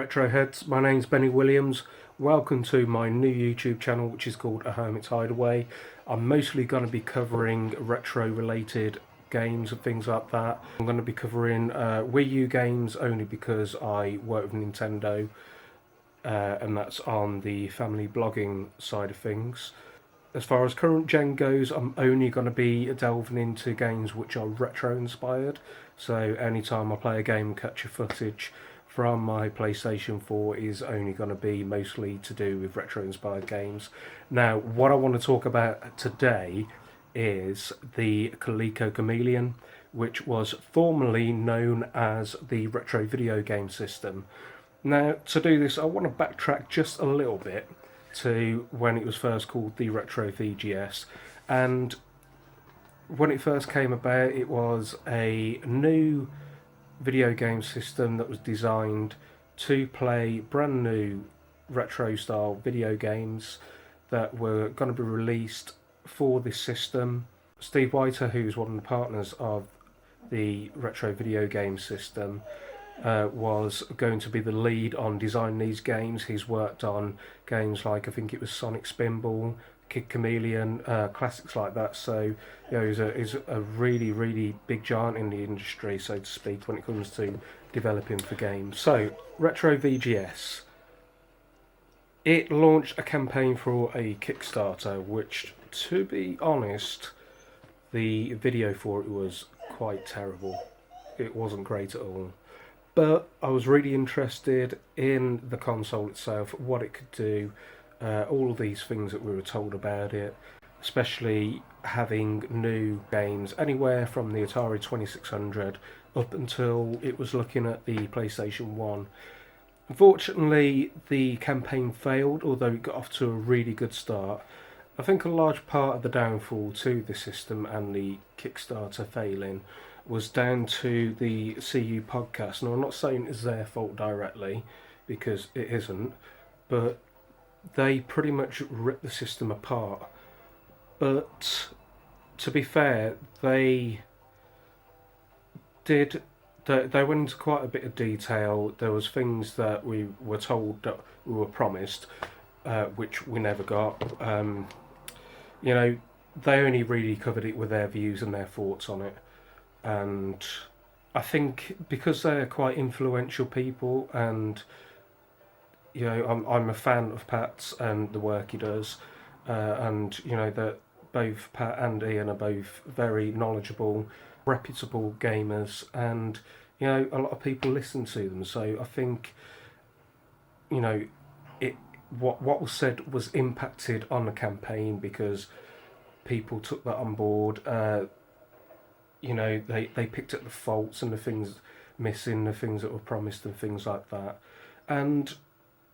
Retro Heads, my name's Benny Williams. Welcome to my new YouTube channel, which is called A Hermit's Hideaway. I'm mostly going to be covering retro related games and things like that. I'm going to be covering Wii U games only because I work with Nintendo, and that's on the family blogging side of things. As far as current gen goes, I'm only going to be delving into games which are retro inspired. So anytime I play a game and capture footage from my PlayStation 4 is only going to be mostly to do with retro inspired games. Now, what I want to talk about today is the Coleco Chameleon, which was formerly known as the retro video game system. Now, to do this, I want to backtrack just a little bit to when it was first called the RETRO VGS. And when it first came about, it was a new video game system that was designed to play brand new retro style video games that were going to be released for this system. Steve Whiter, who's one of the partners of the retro video game system, was going to be the lead on designing these games. He's worked on games like, I think it was Sonic Spinball, Kid Chameleon, classics like that. So, you know, he's a really, really big giant in the industry, so to speak, when it comes to developing for games. So, Retro VGS. It launched a campaign for a Kickstarter, which, to be honest, the video for it was quite terrible. It wasn't great at all. But I was really interested in the console itself, what it could do, all of these things that we were told about it, especially having new games anywhere from the Atari 2600 up until it was looking at the PlayStation 1. Unfortunately, the campaign failed, although it got off to a really good start. I think a large part of the downfall to the system and the Kickstarter failing was down to the CU podcast. Now, I'm not saying it's their fault directly, because it isn't, but they pretty much ripped the system apart. But to be fair, they went into quite a bit of detail. There was things that we were told that we were promised, which we never got. You know, they only really covered it with their views and their thoughts on it. And I think because they're quite influential people, and you know, I'm a fan of Pat's and the work he does, and you know that both Pat and Ian are both very knowledgeable, reputable gamers, and you know a lot of people listen to them. So I think, you know, what was said was impacted on the campaign because people took that on board. You know, they picked up the faults and the things missing, the things that were promised and things like that. And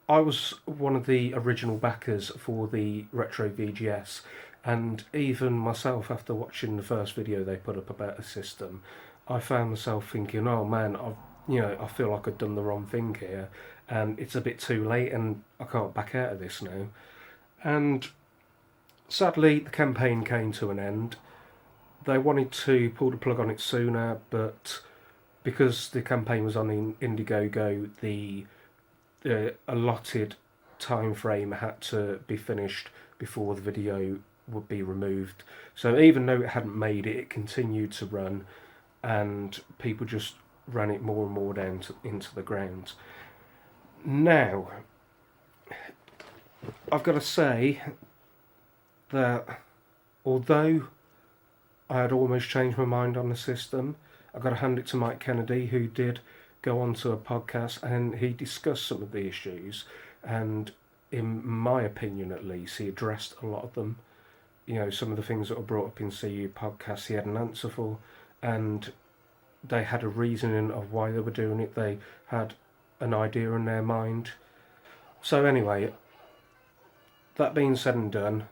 I was one of the original backers for the Retro VGS, and even myself, after watching the first video they put up about the system, I found myself thinking, oh man, I feel like I've done the wrong thing here, and it's a bit too late and I can't back out of this now. And sadly, the campaign came to an end. They wanted to pull the plug on it sooner, but because the campaign was on Indiegogo, the allotted time frame had to be finished before the video would be removed. So even though it hadn't made it, it continued to run, and people just ran it more and more down into the ground. Now, I've got to say that although I had almost changed my mind on the system, I've got to hand it to Mike Kennedy, who did go onto a podcast and he discussed some of the issues, and in my opinion at least, he addressed a lot of them. You know, some of the things that were brought up in CU podcasts he had an answer for, and they had a reasoning of why they were doing it. They had an idea in their mind. So anyway, that being said and done,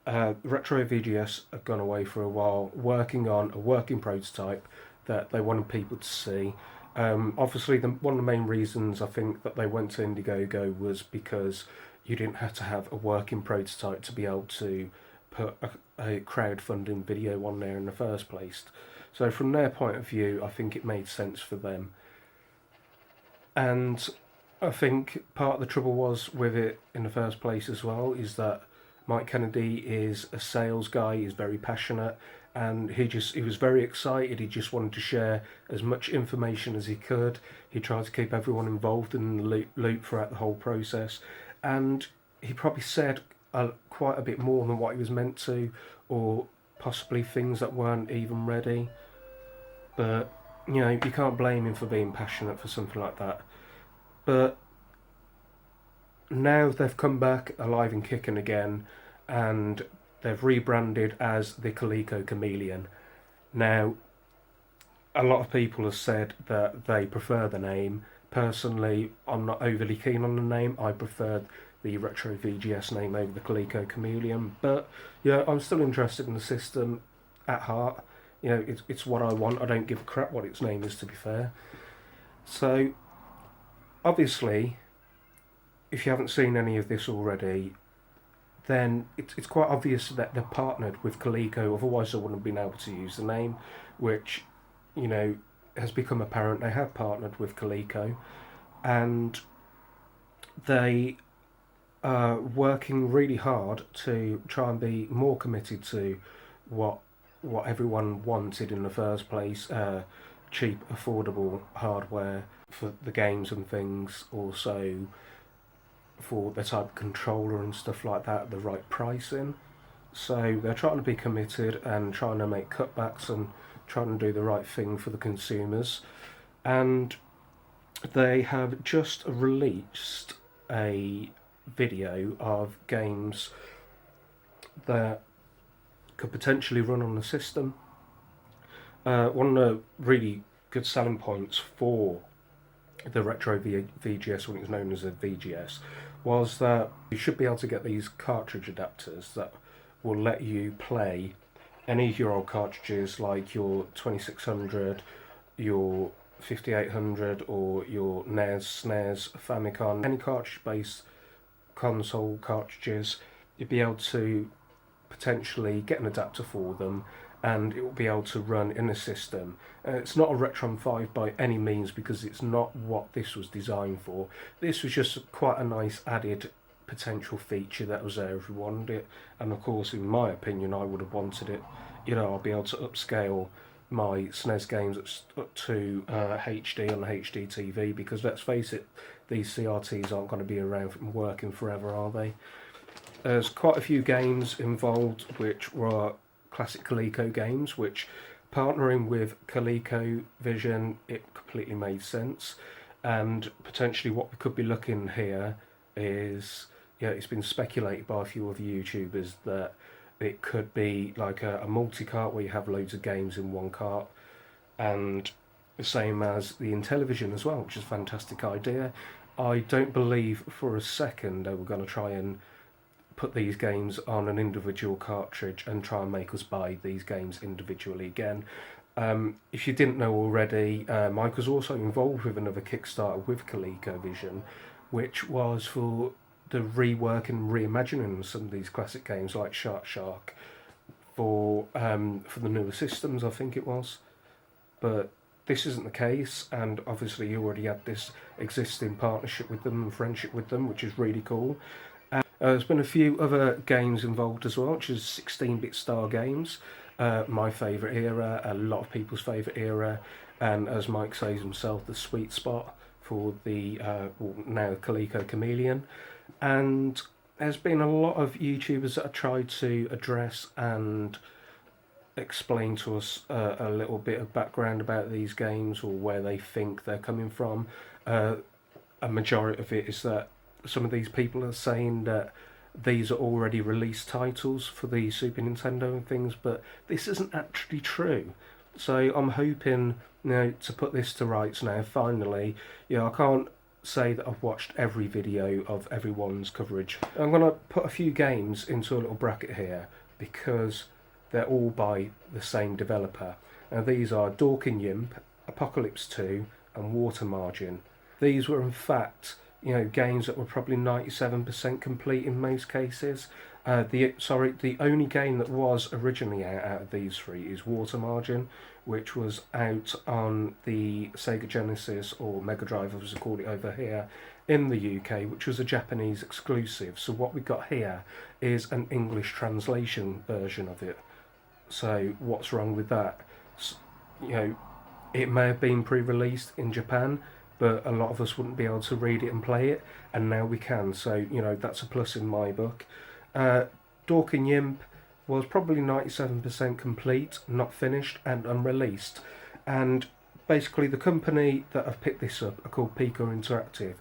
Retro VGS have gone away for a while working on a working prototype that they wanted people to see. Obviously, one of the main reasons I think that they went to Indiegogo was because you didn't have to have a working prototype to be able to put a crowdfunding video on there in the first place. So from their point of view, I think it made sense for them. And I think part of the trouble was with it in the first place as well is that Mike Kennedy is a sales guy. He's very passionate, and he was very excited. He just wanted to share as much information as he could. He tried to keep everyone involved in the loop throughout the whole process, and he probably said quite a bit more than what he was meant to, or possibly things that weren't even ready. But you can't blame him for being passionate for something like that. But now they've come back alive and kicking again, and they've rebranded as the Coleco Chameleon. Now, a lot of people have said that they prefer the name. Personally, I'm not overly keen on the name. I prefer the Retro VGS name over the Coleco Chameleon. But yeah, I'm still interested in the system at heart. It's what I want. I don't give a crap what its name is, to be fair. So, obviously, if you haven't seen any of this already, then it's quite obvious that they're partnered with Coleco, otherwise they wouldn't have been able to use the name, which, has become apparent. They have partnered with Coleco, and they are working really hard to try and be more committed to what everyone wanted in the first place, cheap, affordable hardware for the games and things, also for the type of controller and stuff like that, the right pricing. So they're trying to be committed and trying to make cutbacks and trying to do the right thing for the consumers. And they have just released a video of games that could potentially run on the system. One of the really good selling points for the Retro VGS, when it was known as a VGS, was that you should be able to get these cartridge adapters that will let you play any of your old cartridges, like your 2600, your 5800, or your NES, SNES, Famicom, any cartridge-based console cartridges. You'd be able to potentially get an adapter for them, and it will be able to run in the system. It's not a Retron 5 by any means, because it's not what this was designed for. This was just quite a nice added potential feature that was there if you wanted it. And of course, in my opinion, I would have wanted it. I'll be able to upscale my SNES games up to HD on the HD TV, because let's face it, these CRTs aren't going to be around and working forever, are they? There's quite a few games involved which were classic Coleco games, which, partnering with ColecoVision, it completely made sense. And potentially what we could be looking here is, it's been speculated by a few of the YouTubers that it could be like a multi-cart where you have loads of games in one cart, and the same as the Intellivision as well, which is a fantastic idea. I don't believe for a second they were going to try and put these games on an individual cartridge and try and make us buy these games individually again. If you didn't know already, Mike was also involved with another Kickstarter with ColecoVision, which was for the rework and reimagining of some of these classic games like Shark for the newer systems, I think it was. But this isn't the case, and obviously you already had this existing partnership with them and friendship with them, which is really cool. There's been a few other games involved as well, which is 16-bit Star Games, my favourite era, a lot of people's favourite era, and as Mike says himself, the sweet spot for the now Coleco Chameleon. And there's been a lot of YouTubers that have tried to address and explain to us a little bit of background about these games, or where they think they're coming from. A majority of it is that some of these people are saying that these are already released titles for the Super Nintendo and things, but this isn't actually true. So I'm hoping to put this to rights now, finally. I can't say that I've watched every video of everyone's coverage. I'm going to put a few games into a little bracket here, because they're all by the same developer. Now these are Dorking Yimp, Apocalypse 2 and Water Margin. These were in fact games that were probably 97% complete in most cases. The only game that was originally out of these three is Water Margin, which was out on the Sega Genesis, or Mega Drive as we call it over here in the UK, which was a Japanese exclusive. So what we got here is an English translation version of it. So what's wrong with that? You know, it may have been pre-released in Japan, but a lot of us wouldn't be able to read it and play it, and now we can. So, you know, that's a plus in my book. Dork and Yimp was probably 97% complete, not finished, and unreleased. And basically, the company that have picked this up are called Pico Interactive.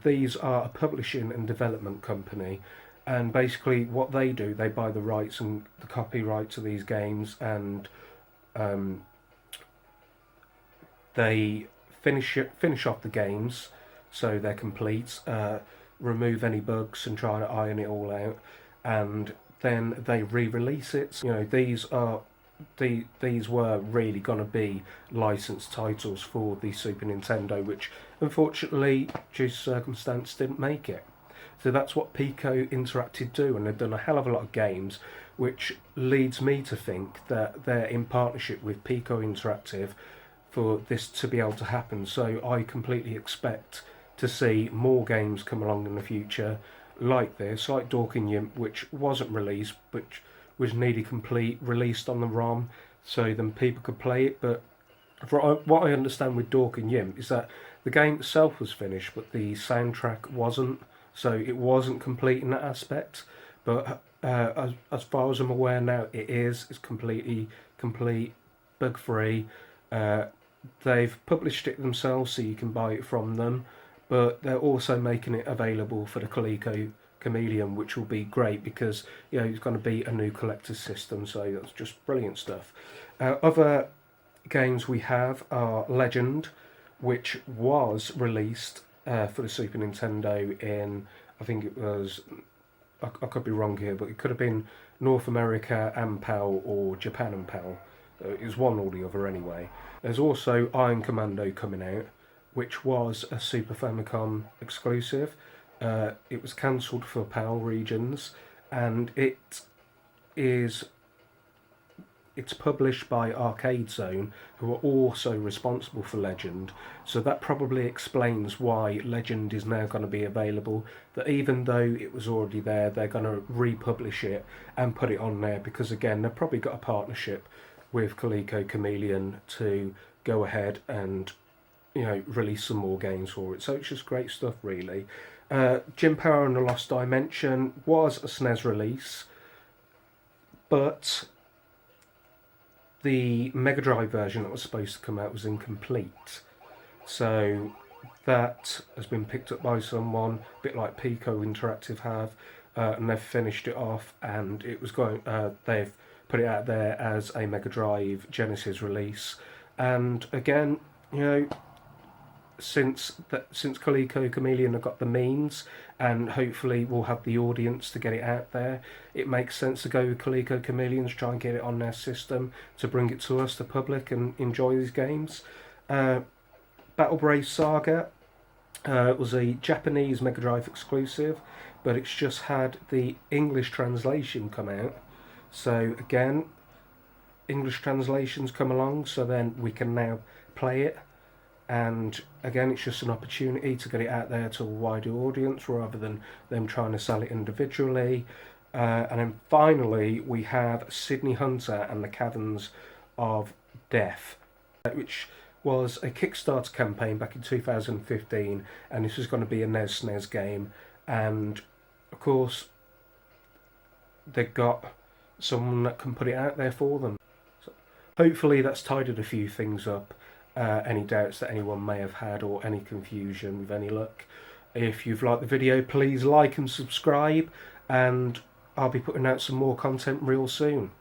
These are a publishing and development company. And basically, what they do, they buy the rights and the copyright to these games, and they finish off the games so they're complete, remove any bugs and try to iron it all out, and then they re-release it. You know, these were really going to be licensed titles for the Super Nintendo, which unfortunately, due to circumstance, didn't make it. So that's what Pico Interactive do, and they've done a hell of a lot of games, which leads me to think that they're in partnership with Pico Interactive for this to be able to happen. So I completely expect to see more games come along in the future like this, like Dork and Yimp, which wasn't released, but was nearly complete, released on the ROM, so then people could play it. But what I understand with Dork and Yimp is that the game itself was finished, but the soundtrack wasn't, so it wasn't complete in that aspect. But as far as I'm aware now, it's completely complete, bug-free. They've published it themselves, so you can buy it from them, but they're also making it available for the Coleco Chameleon, which will be great because, you know, it's going to be a new collector's system, so that's just brilliant stuff. Other games we have are Legend, which was released for the Super Nintendo in, I think it was, I could be wrong here, but it could have been North America and PAL or Japan and PAL. It was one or the other anyway. There's also Iron Commando coming out, which was a Super Famicom exclusive. It was cancelled for PAL regions, and it's published by Arcade Zone, who are also responsible for Legend. So that probably explains why Legend is now going to be available. That even though it was already there, they're going to republish it and put it on there, because again, they've probably got a partnership with Coleco Chameleon to go ahead and, you know, release some more games for it. So it's just great stuff, really. Jim Power and the Lost Dimension was a SNES release, but the Mega Drive version that was supposed to come out was incomplete. So that has been picked up by someone, a bit like Pico Interactive have, and they've finished it off, and it was going. They've put it out there as a Mega Drive Genesis release, and again, you know, since Coleco Chameleon have got the means, and hopefully will have the audience to get it out there, it makes sense to go with Coleco Chameleon to try and get it on their system to bring it to us, the public, and enjoy these games. Battle Brave Saga was a Japanese Mega Drive exclusive, but it's just had the English translation come out. So again, English translations come along, so then we can now play it. And again, it's just an opportunity to get it out there to a wider audience rather than them trying to sell it individually. And then finally, we have Sydney Hunter and the Caverns of Death, which was a Kickstarter campaign back in 2015, and this was going to be a NES SNES game. And of course, they got someone that can put it out there for them. So hopefully that's tidied a few things up, any doubts that anyone may have had or any confusion with any luck. If you've liked the video, please like and subscribe, and I'll be putting out some more content real soon.